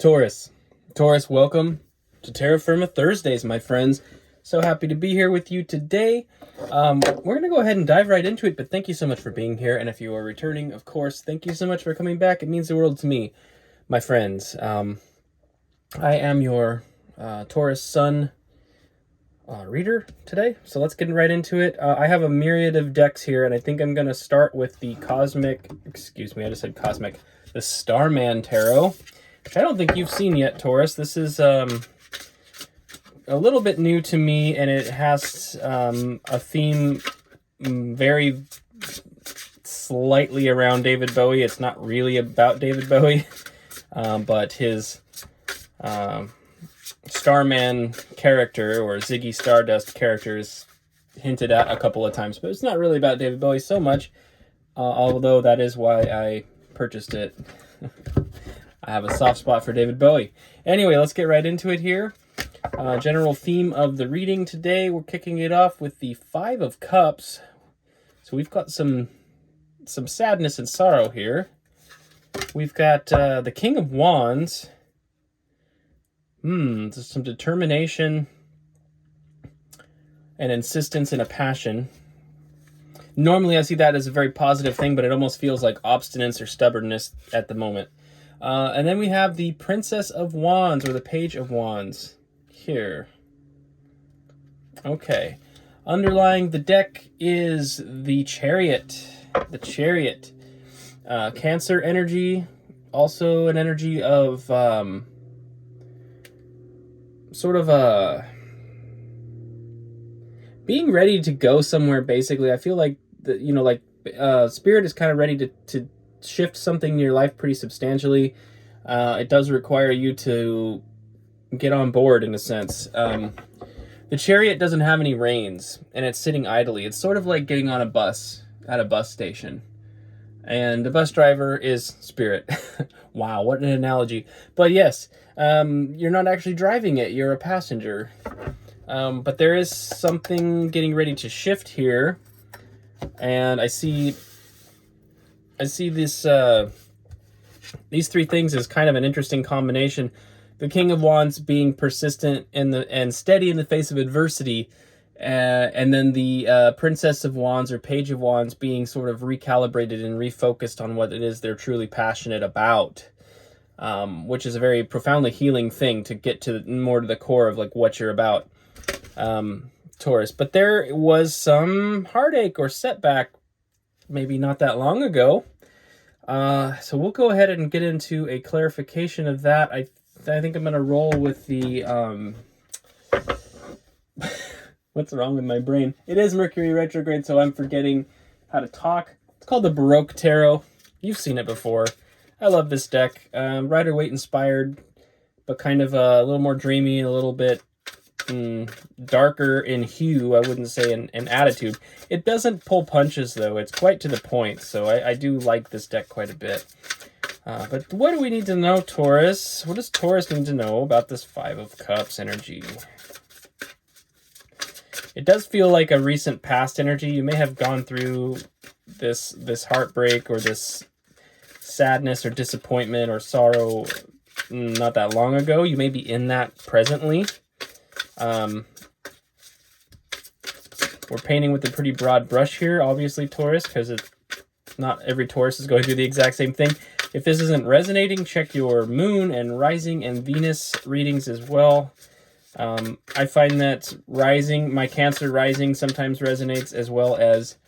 Taurus. Taurus, welcome to Terra Firma Thursdays, my friends. So happy to be here with you today. We're going to go ahead and dive right into it, but thank you so much for being here. And if you are returning, of course, thank you so much for coming back. It means the world to me, my friends. I am your Taurus Sun reader today, so let's get right into it. I have a myriad of decks here, and I think I'm going to start with the the Starman Tarot, which I don't think you've seen yet, Taurus. This is a little bit new to me, and it has a theme very slightly around David Bowie. It's not really about David Bowie, but his Starman character, or Ziggy Stardust character, is hinted at a couple of times, but it's not really about David Bowie so much, although that is why I purchased it. I have a soft spot for David Bowie. Anyway, let's get right into it here. General theme of the reading today, we're kicking it off with the Five of Cups. So we've got some sadness and sorrow here. We've got the King of Wands. There's some determination and insistence and a passion. Normally I see that as a very positive thing, but it almost feels like obstinance or stubbornness at the moment. And then we have the Princess of Wands, or the Page of Wands here. Okay. Underlying the deck is the Chariot. The Chariot. Cancer energy. Also an energy of sort of being ready to go somewhere, basically. I feel like, Spirit is kind of ready to shift something in your life pretty substantially. It does require you to get on board, in a sense. The Chariot doesn't have any reins, and it's sitting idly. It's sort of like getting on a bus at a bus station, and the bus driver is Spirit. Wow, what an analogy. But yes, you're not actually driving it, you're a passenger. But there is something getting ready to shift here, and I see this these three things as kind of an interesting combination. The King of Wands being persistent and steady in the face of adversity, and then the Princess of Wands, or Page of Wands, being sort of recalibrated and refocused on what it is they're truly passionate about, which is a very profoundly healing thing to get to more to the core of like what you're about, Taurus. But there was some heartache or setback maybe not that long ago. So we'll go ahead and get into a clarification of that. I think I'm going to roll with the, what's wrong with my brain? It is Mercury retrograde, so I'm forgetting how to talk. It's called the Baroque Tarot. You've seen it before. I love this deck. Rider-Waite inspired, but kind of a little more dreamy, a little bit darker in hue, I wouldn't say in attitude. It doesn't pull punches, though. It's quite to the point, so I do like this deck quite a bit. But what do we need to know, Taurus? What does Taurus need to know about this Five of Cups energy? It does feel like a recent past energy. You may have gone through this heartbreak, or this sadness or disappointment or sorrow not that long ago. You may be in that presently. We're painting with a pretty broad brush here, obviously, Taurus, because not every Taurus is going through the exact same thing. If this isn't resonating, check your moon and rising and Venus readings as well. I find that my Cancer rising sometimes resonates, as well as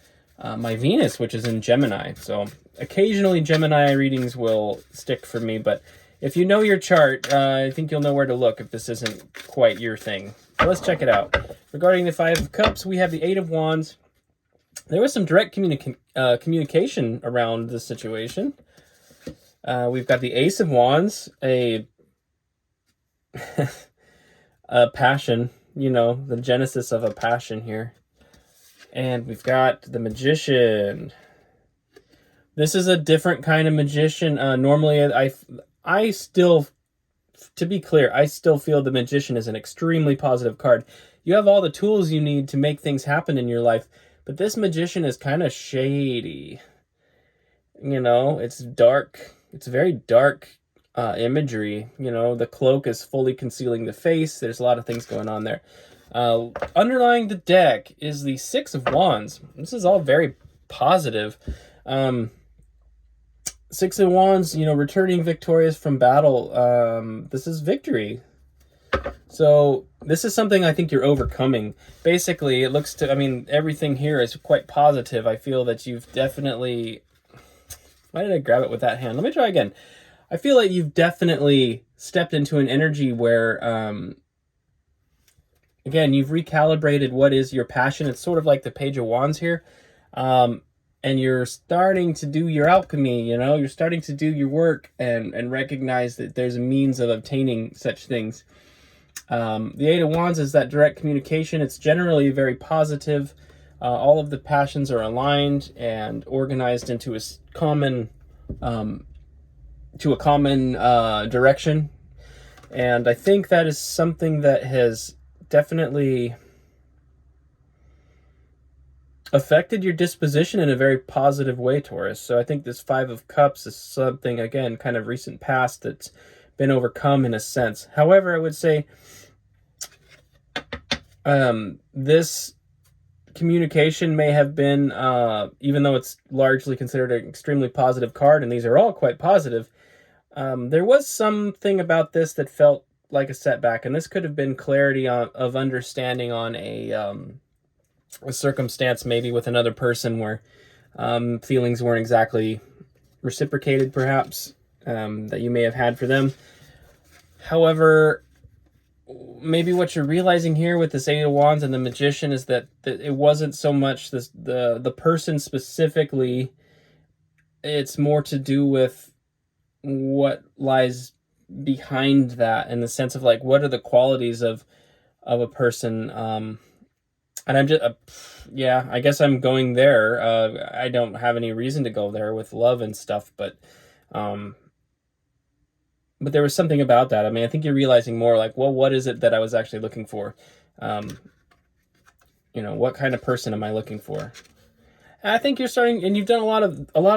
my Venus, which is in Gemini. So occasionally Gemini readings will stick for me, but if you know your chart, I think you'll know where to look if this isn't quite your thing. So let's check it out. Regarding the Five of Cups, we have the Eight of Wands. There was some direct communication around this situation. We've got the Ace of Wands, a passion, the genesis of a passion here. And we've got the Magician. This is a different kind of magician. Normally, I still, to be clear, I still feel the Magician is an extremely positive card. You have all the tools you need to make things happen in your life, but this Magician is kind of shady. It's dark. It's very dark, imagery. You know, the cloak is fully concealing the face. There's a lot of things going on there. Underlying the deck is the Six of Wands. This is all very positive. Six of Wands, you know, returning victorious from battle. This is victory. So this is something I think you're overcoming. Basically, it looks to, I mean, everything here is quite positive. I feel that you've definitely... Why did I grab it with that hand? Let me try again. I feel like you've definitely stepped into an energy where, again, you've recalibrated what is your passion. It's sort of like the Page of Wands here. And you're starting to do your alchemy, you know? You're starting to do your work and recognize that there's a means of obtaining such things. The Eight of Wands is that direct communication. It's generally very positive. All of the passions are aligned and organized into a common direction. And I think that is something that has definitely affected your disposition in a very positive way, Taurus. So I think this Five of Cups is something, again, kind of recent past that's been overcome in a sense. However, I would say this communication may have been, even though it's largely considered an extremely positive card, and these are all quite positive, there was something about this that felt like a setback, and this could have been clarity of understanding on a circumstance, maybe with another person where feelings weren't exactly reciprocated, perhaps, that you may have had for them. However, maybe what you're realizing here with this Eight of Wands and the Magician is that it wasn't so much the person specifically. It's more to do with what lies behind that, in the sense of like, what are the qualities of a person. And I'm just, yeah, I guess I'm going there. I don't have any reason to go there with love and stuff, but there was something about that. I mean, I think you're realizing more like, well, what is it that I was actually looking for? You know, what kind of person am I looking for? And I think you're starting, and you've done a lot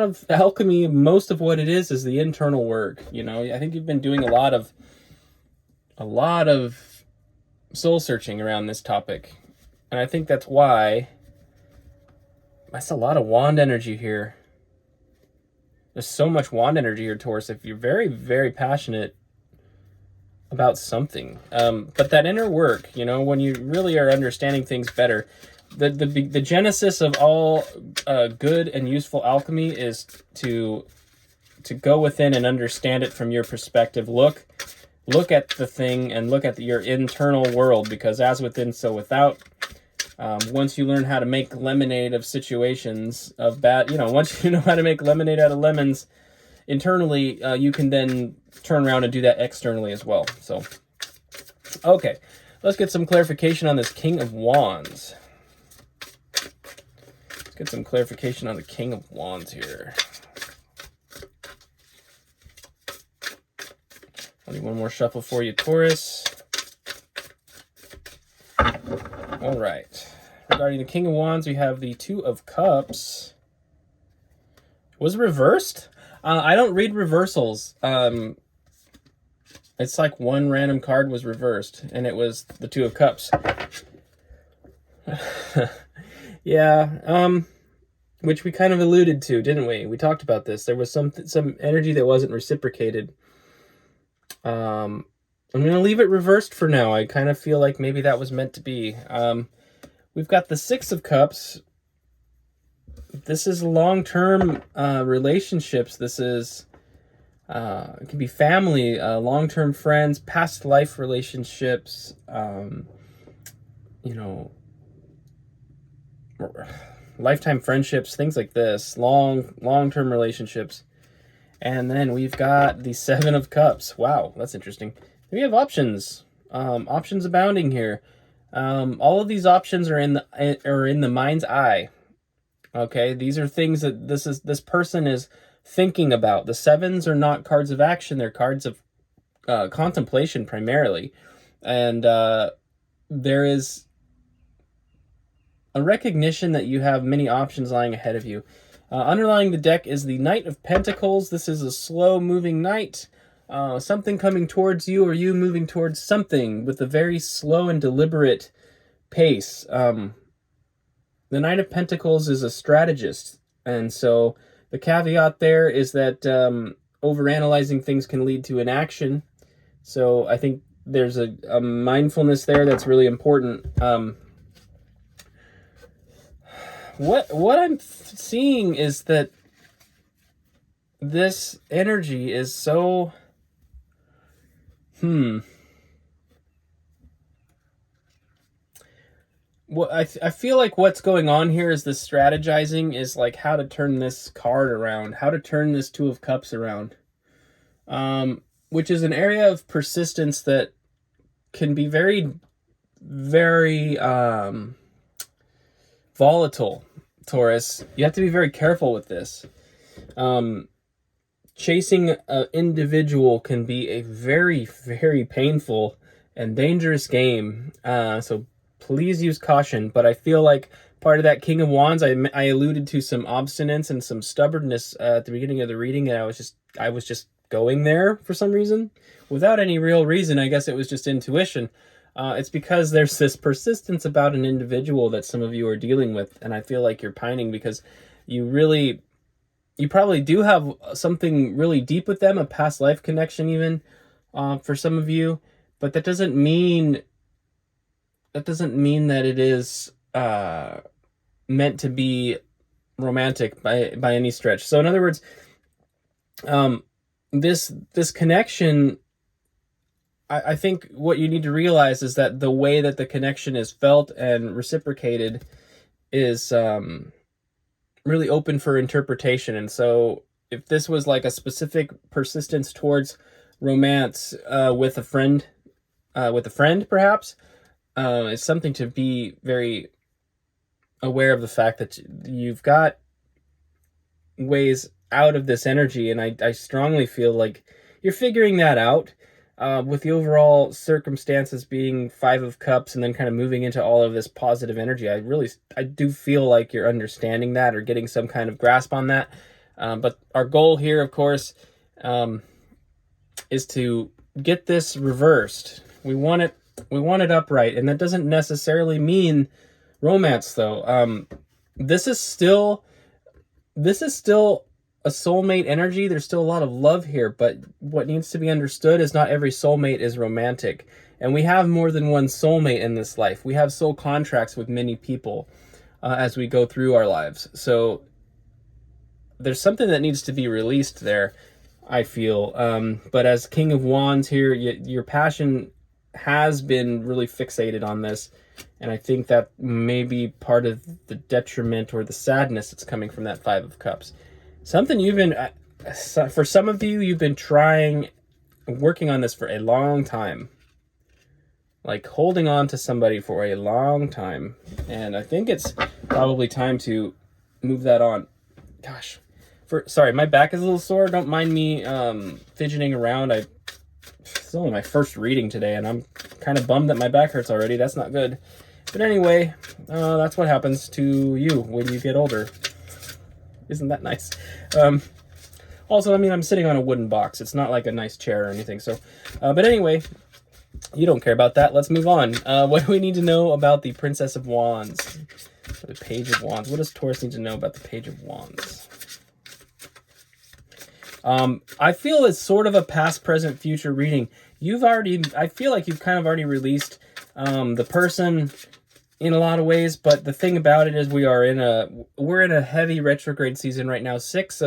of alchemy. Most of what it is the internal work. You know, I think you've been doing a lot of soul searching around this topic. And I think that's why that's a lot of wand energy here. There's so much wand energy here, Taurus, if you're very, very passionate about something. But that inner work, you know, when you really are understanding things better, the genesis of all good and useful alchemy is to go within and understand it from your perspective. Look at the thing and look at your internal world, because as within, so without. Once you learn how to make lemonade of situations of bad, you know, once you know how to make lemonade out of lemons internally, you can then turn around and do that externally as well. So, okay, let's get some clarification on this King of Wands. Let's get some clarification on the King of Wands here. I'll do one more shuffle for you, Taurus. All right. Regarding the King of Wands, we have the Two of Cups. Was reversed? I don't read reversals. It's like one random card was reversed, and it was the Two of Cups. Yeah, which we kind of alluded to, didn't we? We talked about this. There was some energy that wasn't reciprocated. I'm going to leave it reversed for now. I kind of feel like maybe that was meant to be. We've got the Six of Cups. This is long-term relationships. This is, it can be family, long-term friends, past life relationships, you know, lifetime friendships, things like this, long-term relationships. And then we've got the Seven of Cups. Wow, that's interesting. We have options. Options abounding here. All of these options are in the mind's eye. Okay, these are things that this person is thinking about. The sevens are not cards of action; they're cards of contemplation primarily, and there is a recognition that you have many options lying ahead of you. Underlying the deck is the Knight of Pentacles. This is a slow-moving knight. something coming towards you or you moving towards something with a very slow and deliberate pace. The Knight of Pentacles is a strategist, and so the caveat there is that overanalyzing things can lead to inaction. So I think there's a mindfulness there that's really important. What I'm seeing is that this energy is so well, I feel like what's going on here is this strategizing is like how to turn this card around, how to turn this Two of Cups around, which is an area of persistence that can be very, very volatile, Taurus. You have to be very careful with this. Chasing an individual can be a very, very painful and dangerous game. So please use caution. But I feel like part of that King of Wands, I alluded to some obstinance and some stubbornness at the beginning of the reading, and I was just going there for some reason without any real reason. I guess it was just intuition. It's because there's this persistence about an individual that some of you are dealing with, and I feel like you're pining because you probably do have something really deep with them, a past life connection even, for some of you, but that doesn't mean that it is meant to be romantic by any stretch. So in other words, this connection, I think what you need to realize is that the way that the connection is felt and reciprocated is really open for interpretation. And so if this was like a specific persistence towards romance with a friend perhaps, it's something to be very aware of the fact that you've got ways out of this energy, and I strongly feel like you're figuring that out. With the overall circumstances being Five of Cups and then kind of moving into all of this positive energy, I do feel like you're understanding that or getting some kind of grasp on that. But our goal here, of course, is to get this reversed. We want it upright, and that doesn't necessarily mean romance, though. This is still a soulmate energy. There's still a lot of love here, but what needs to be understood is not every soulmate is romantic. And we have more than one soulmate in this life. We have soul contracts with many people as we go through our lives. So there's something that needs to be released there, I feel. But as King of Wands here, your passion has been really fixated on this. And I think that may be part of the detriment or the sadness that's coming from that Five of Cups. Something you've been, for some of you, you've been working on this for a long time. Like holding on to somebody for a long time. And I think it's probably time to move that on. Gosh. Sorry, my back is a little sore. Don't mind me fidgeting around. It's only my first reading today, and I'm kind of bummed that my back hurts already. That's not good. But anyway, that's what happens to you when you get older. Isn't that nice? Also, I mean, I'm sitting on a wooden box. It's not like a nice chair or anything. So, but anyway, you don't care about that. Let's move on. What do we need to know about the Princess of Wands? Or the Page of Wands. What does Taurus need to know about the Page of Wands? I feel it's sort of a past, present, future reading. I feel like you've kind of already released the person in a lot of ways, but the thing about it is we're in a heavy retrograde season right now. Six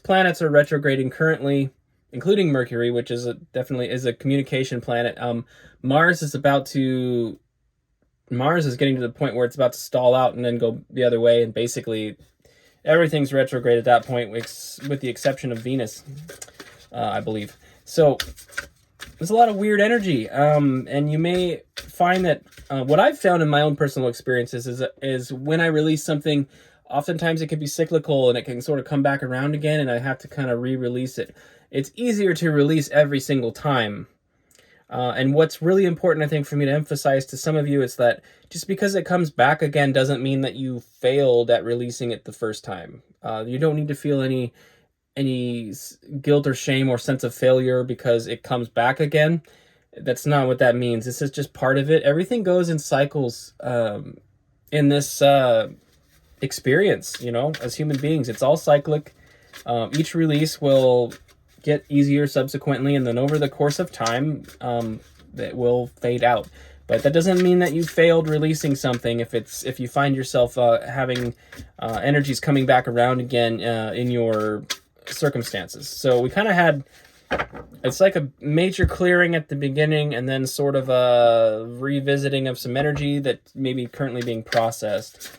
planets are retrograding currently, including Mercury, which is definitely a communication planet. Mars is getting to the point where it's about to stall out and then go the other way, and basically everything's retrograde at that point, with the exception of Venus, I believe. So there's a lot of weird energy, and you may find that what I've found in my own personal experiences is when I release something, oftentimes it can be cyclical and it can sort of come back around again, and I have to kind of re-release it. It's easier to release every single time. And what's really important, I think, for me to emphasize to some of you is that just because it comes back again doesn't mean that you failed at releasing it the first time. You don't need to feel any guilt or shame or sense of failure because it comes back again. That's not what that means. This is just part of it. Everything goes in cycles in this experience, you know, as human beings. It's all cyclic. Each release will get easier subsequently, and then over the course of time, that will fade out. But that doesn't mean that you failed releasing something if you find yourself having energies coming back around again in your circumstances. So we kind of had, it's like a major clearing at the beginning and then sort of a revisiting of some energy that may be currently being processed.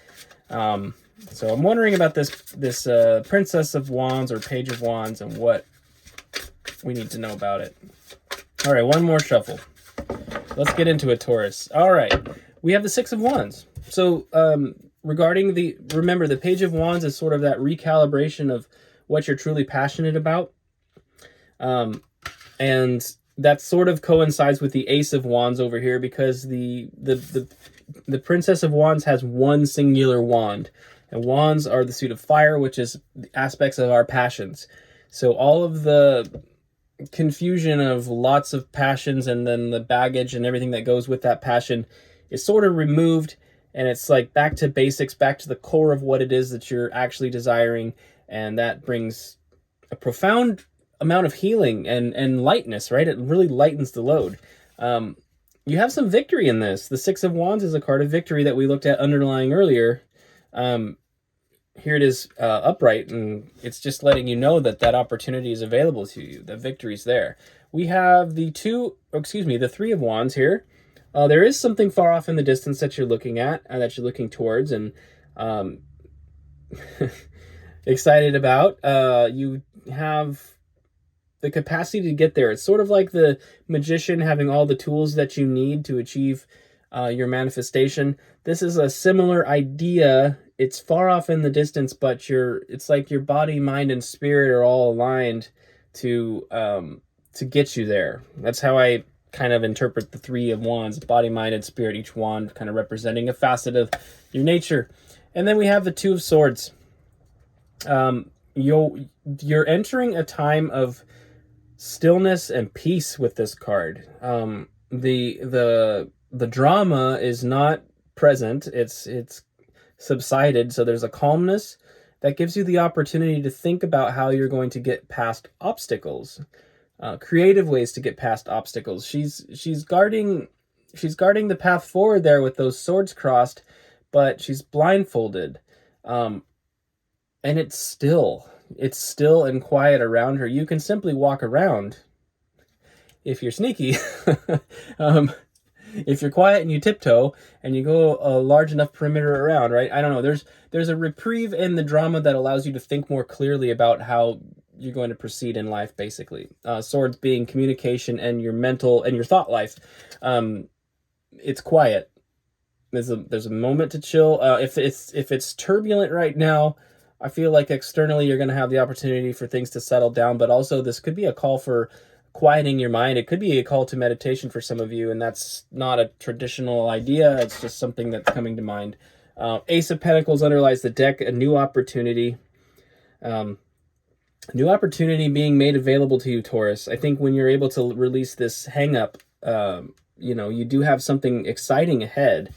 So I'm wondering about this Princess of Wands or Page of Wands and what we need to know about it. All right, one more shuffle. Let's get into it, Taurus. All right, we have the Six of Wands. So regarding remember, the Page of Wands is sort of that recalibration of what you're truly passionate about. And that sort of coincides with the Ace of Wands over here because the Princess of Wands has one singular wand. And wands are the suit of fire, which is the aspects of our passions. So all of the confusion of lots of passions and then the baggage and everything that goes with that passion is sort of removed, and it's like back to basics, back to the core of what it is that you're actually desiring, and that brings a profound amount of healing and lightness, right? It really lightens the load. You have some victory in this. The Six of Wands is a card of victory that we looked at underlying earlier. Here it is upright, and it's just letting you know that that opportunity is available to you. The victory's there. We have the Three of Wands here. There is something far off in the distance that you're looking at, that you're looking towards, and excited about. You have the capacity to get there. It's sort of like the magician having all the tools that you need to achieve your manifestation. This is a similar idea. It's far off in the distance, but it's like your body, mind, and spirit are all aligned to get you there. That's how I kind of interpret the Three of Wands: body, mind, and spirit, each wand kind of representing a facet of your nature. And then we have the Two of Swords. You're entering a time of stillness and peace with this card. The drama is not present. It's subsided. So there's a calmness that gives you the opportunity to think about how you're going to get past obstacles, creative ways to get past obstacles. She's guarding the path forward there with those swords crossed, but she's blindfolded, and it's still and quiet around her. You can simply walk around if you're sneaky. If you're quiet and you tiptoe and you go a large enough perimeter around, right? I don't know. There's a reprieve in the drama that allows you to think more clearly about how you're going to proceed in life, basically. Swords being communication and your mental and your thought life. It's quiet. There's a moment to chill. If it's turbulent right now, I feel like externally you're going to have the opportunity for things to settle down, but also this could be a call for quieting your mind. It could be a call to meditation for some of you, and that's not a traditional idea. It's just something that's coming to mind. Ace of Pentacles underlies the deck, a new opportunity. New opportunity being made available to you, Taurus. I think when you're able to release this hang-up, you do have something exciting ahead.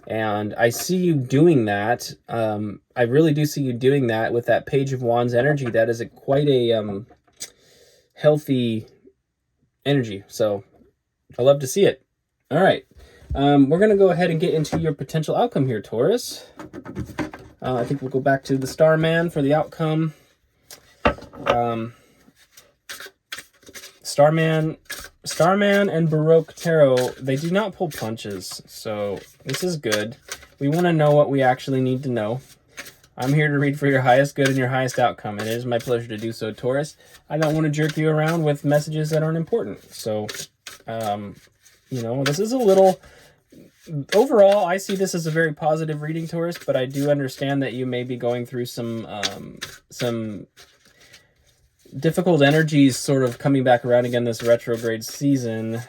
And I see you doing that. I really do see you doing that with that Page of Wands energy. That is quite a healthy energy. So I love to see it. All right. We're going to go ahead and get into your potential outcome here, Taurus. I think we'll go back to the Starman for the outcome. Starman and Baroque Tarot, they do not pull punches, so this is good. We want to know what we actually need to know. I'm here to read for your highest good and your highest outcome, and it is my pleasure to do so, Taurus. I don't want to jerk you around with messages that aren't important. So, this is a little... Overall, I see this as a very positive reading, Taurus, but I do understand that you may be going through some difficult energies sort of coming back around again this retrograde season.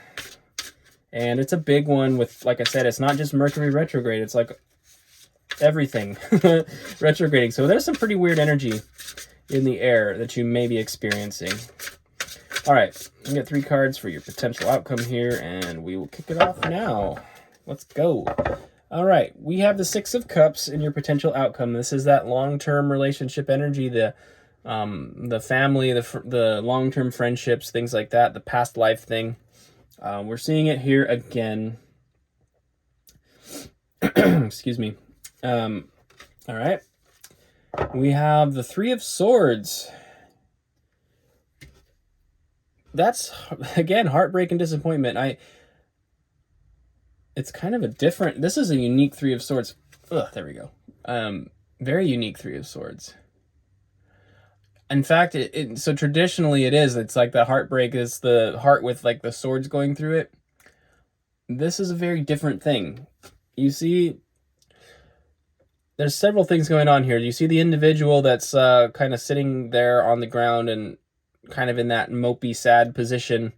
And it's a big one with, like I said, it's not just Mercury retrograde. It's like everything retrograding. So there's some pretty weird energy. in the air that you may be experiencing. All right, you get 3 cards for your potential outcome here, and we will kick it off now. Let's go. All right, we have the 6 of Cups in your potential outcome. This is that long-term relationship energy, the family, the long-term friendships, things like that, the past life thing. We're seeing it here again. Excuse me. All right. We have the 3 of Swords. That's, again, heartbreak and disappointment. It's kind of a different... This is a unique 3 of Swords. Ugh, there we go. Very unique 3 of Swords. In fact, so traditionally it is. It's like the heartbreak is the heart with like the swords going through it. This is a very different thing. You see, there's several things going on here. You see the individual that's kind of sitting there on the ground and kind of in that mopey, sad position.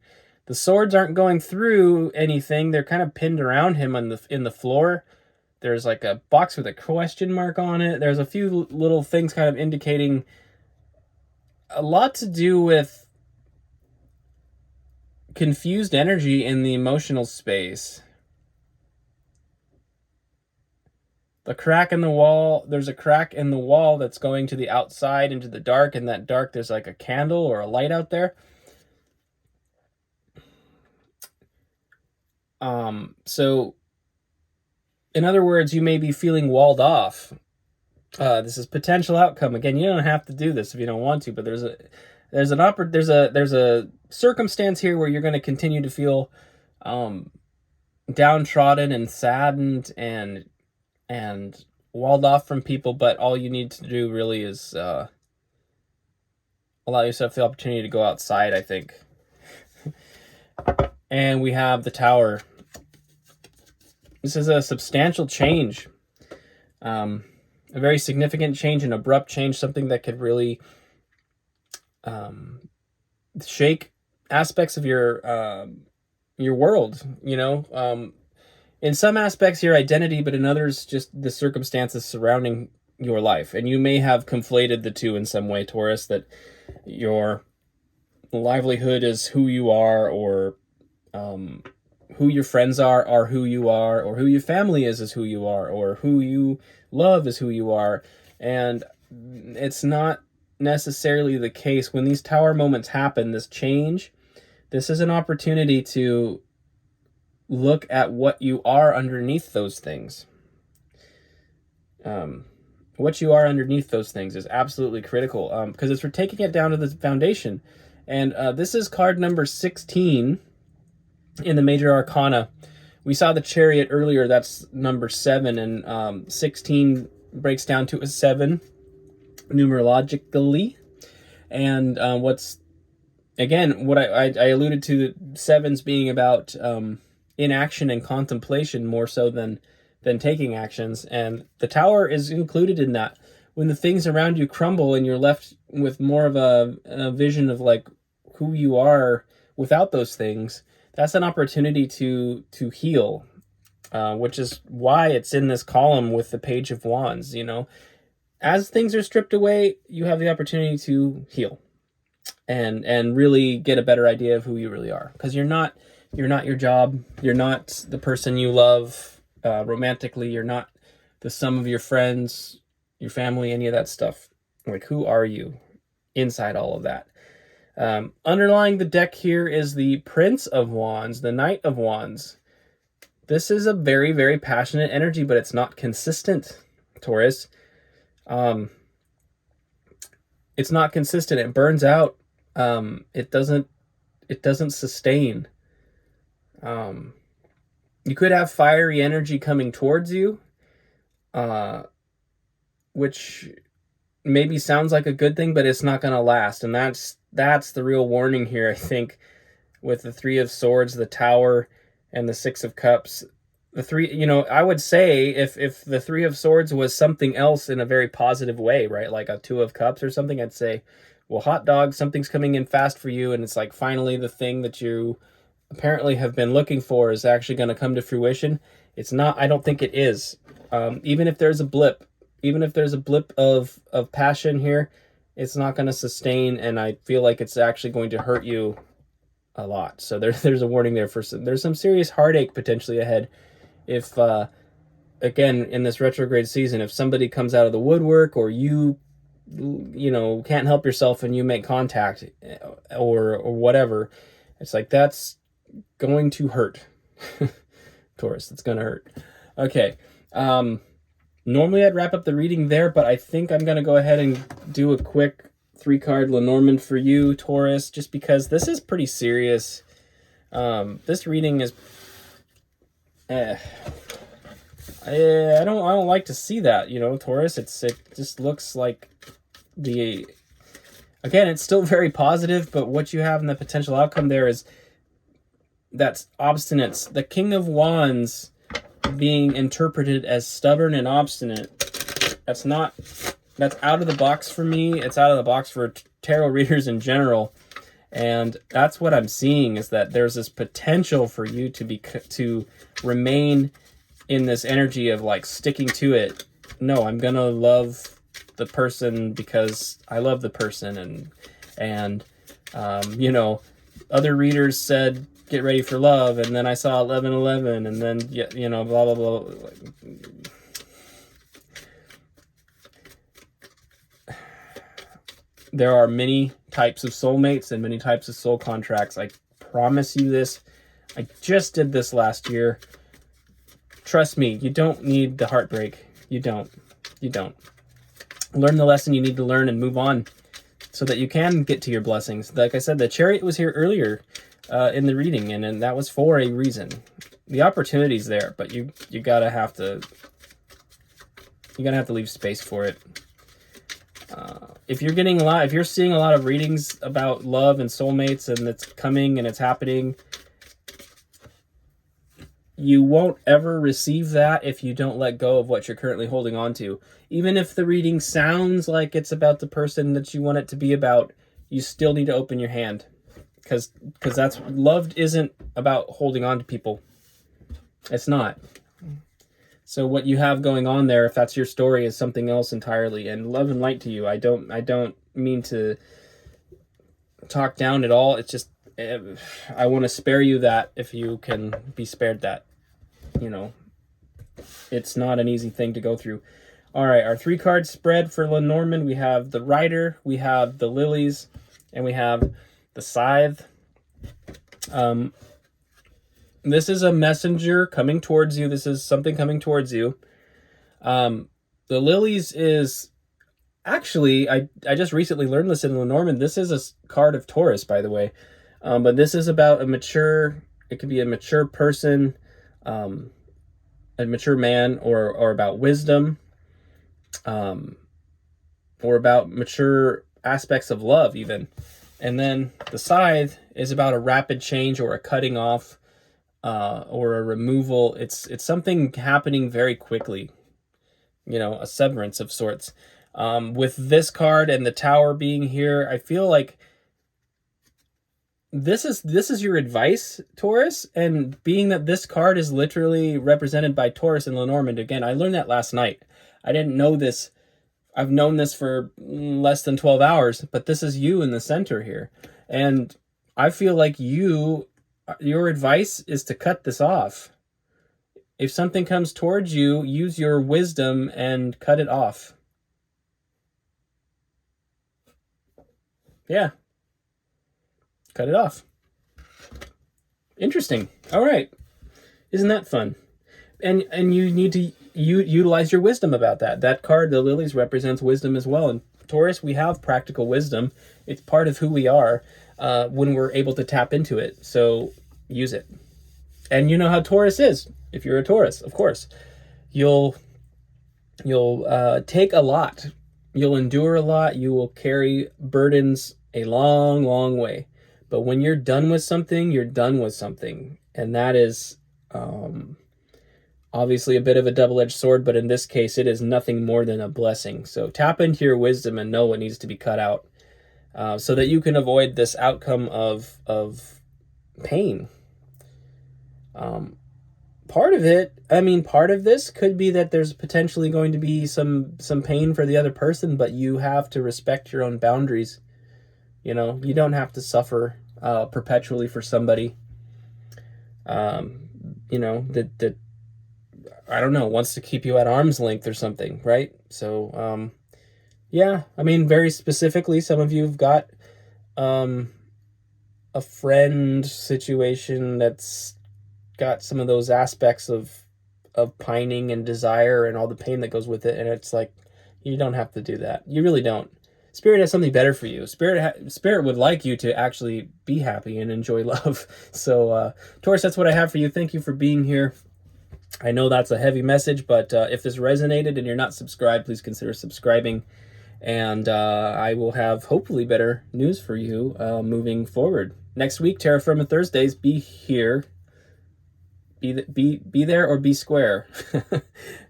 The swords aren't going through anything. They're kind of pinned around him in the floor. There's like a box with a question mark on it. There's a few little things kind of indicating a lot to do with confused energy in the emotional space. The crack in the wall, there's a crack in the wall that's going to the outside into the dark, and that dark there's like a candle or a light out there. So in other words, you may be feeling walled off. This is potential outcome. Again, you don't have to do this if you don't want to, but there's a circumstance here where you're going to continue to feel downtrodden and saddened and walled off from people, but all you need to do really is allow yourself the opportunity to go outside, I think. And we have the Tower. This is a substantial change. A very significant change, an abrupt change, something that could really shake aspects of your world, you know. In some aspects, your identity, but in others, just the circumstances surrounding your life. And you may have conflated the two in some way, Taurus, that your livelihood is who you are, or who your friends are who you are, or who your family is who you are, or who you love is who you are. And it's not necessarily the case. When these Tower moments happen, this change, this is an opportunity to look at what you are underneath those things. What you are underneath those things is absolutely critical, because it's for taking it down to the foundation. And this is card number 16 in the Major Arcana. We saw the Chariot earlier, that's number 7, and 16 breaks down to a 7 numerologically. And what I alluded to, the 7s being about inaction and contemplation more so than taking actions. And the Tower is included in that. When the things around you crumble and you're left with more of a vision of like who you are without those things, that's an opportunity to heal, which is why it's in this column with the Page of Wands. You know, as things are stripped away, you have the opportunity to heal and really get a better idea of who you really are, because you're not your job, you're not the person you love romantically, you're not the sum of your friends, your family, any of that stuff. Like, who are you inside all of that? Underlying the deck here is the Prince of Wands, the Knight of Wands. This is a very, very passionate energy, but it's not consistent, Taurus. It's not consistent. It burns out. It doesn't sustain. You could have fiery energy coming towards you, which maybe sounds like a good thing, but it's not going to last. And that's the real warning here, I think, with the 3 of Swords, the Tower, and the 6 of Cups. The 3, you know, I would say if the 3 of Swords was something else in a very positive way, right? Like a 2 of Cups or something, I'd say, well, hot dog, something's coming in fast for you, and it's like finally the thing that you apparently have been looking for is actually going to come to fruition. It's not. I don't think it is. Even if there's a blip of passion here, it's not going to sustain, and I feel like it's actually going to hurt you a lot. So there's a warning there for there's some serious heartache potentially ahead if again in this retrograde season, if somebody comes out of the woodwork, or you can't help yourself and you make contact, or whatever. It's like, that's going to hurt. Taurus, it's going to hurt. Okay. Normally I'd wrap up the reading there, but I think I'm going to go ahead and do a quick 3-card Lenormand for you, Taurus, just because this is pretty serious. This reading is I don't like to see that, Taurus. It just looks like again, it's still very positive, but what you have in the potential outcome there is that's obstinance. The King of Wands being interpreted as stubborn and obstinate. That's out of the box for me. It's out of the box for tarot readers in general. And that's what I'm seeing, is that there's this potential for you to remain in this energy of like sticking to it. No, I'm going to love the person because I love the person. And other readers said, get ready for love, and then I saw 11:11, and then blah blah blah. There are many types of soulmates and many types of soul contracts. I promise you this. I just did this last year. Trust me, you don't need the heartbreak. You don't. Learn the lesson you need to learn and move on so that you can get to your blessings. Like I said, the Chariot was here earlier in the reading, and that was for a reason. The opportunity's there, but you gotta have to leave space for it. If you're seeing a lot of readings about love and soulmates, and it's coming and it's happening, you won't ever receive that if you don't let go of what you're currently holding on to. Even if the reading sounds like it's about the person that you want it to be about, you still need to open your hand. Because love isn't about holding on to people. It's not. So what you have going on there, if that's your story, is something else entirely. And love and light to you. I don't mean to talk down at all. It's just, I want to spare you that if you can be spared that. It's not an easy thing to go through. All right, our 3-card spread for Lenormand. We have the Rider, we have the Lilies, and we have the Scythe. This is a messenger coming towards you. This is something coming towards you. The Lilies is actually, I just recently learned this in Lenormand. This is a card of Taurus, by the way. But this is about it could be a mature person, a mature man, or about wisdom, or about mature aspects of love even. And then the Scythe is about a rapid change or a cutting off, or a removal. It's something happening very quickly, a severance of sorts. With this card and the Tower being here, I feel like this is your advice, Taurus. And being that this card is literally represented by Taurus and Lenormand, again, I learned that last night. I didn't know this. I've known this for less than 12 hours, but this is you in the center here. And I feel like your advice is to cut this off. If something comes towards you, use your wisdom and cut it off. Yeah. Cut it off. Interesting. All right. Isn't that fun? And you need to utilize your wisdom about that. That card, the Lilies, represents wisdom as well. And Taurus, we have practical wisdom. It's part of who we are when we're able to tap into it. So use it. And you know how Taurus is. If you're a Taurus, of course, you'll take a lot. You'll endure a lot. You will carry burdens a long, long way. But when you're done with something, you're done with something. And that is obviously a bit of a double-edged sword, but in this case, it is nothing more than a blessing. So tap into your wisdom and know what needs to be cut out so that you can avoid this outcome of pain. part of it, I mean, part of this could be that there's potentially going to be some pain for the other person, but you have to respect your own boundaries. You know, you don't have to suffer perpetually for somebody, you know, that I don't know, wants to keep you at arm's length or something, right? So, yeah, I mean, very specifically, some of you have got a friend situation that's got some of those aspects of pining and desire and all the pain that goes with it, and it's like, you don't have to do that. You really don't. Spirit has something better for you. Spirit would like you to actually be happy and enjoy love. So, Taurus, that's what I have for you. Thank you for being here. I know that's a heavy message, but if this resonated and you're not subscribed, please consider subscribing. And I will have hopefully better news for you moving forward. Next week, Terra Firma Thursdays. Be here. Be there or be square.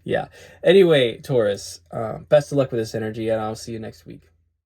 Yeah. Anyway, Taurus, best of luck with this energy, and I'll see you next week.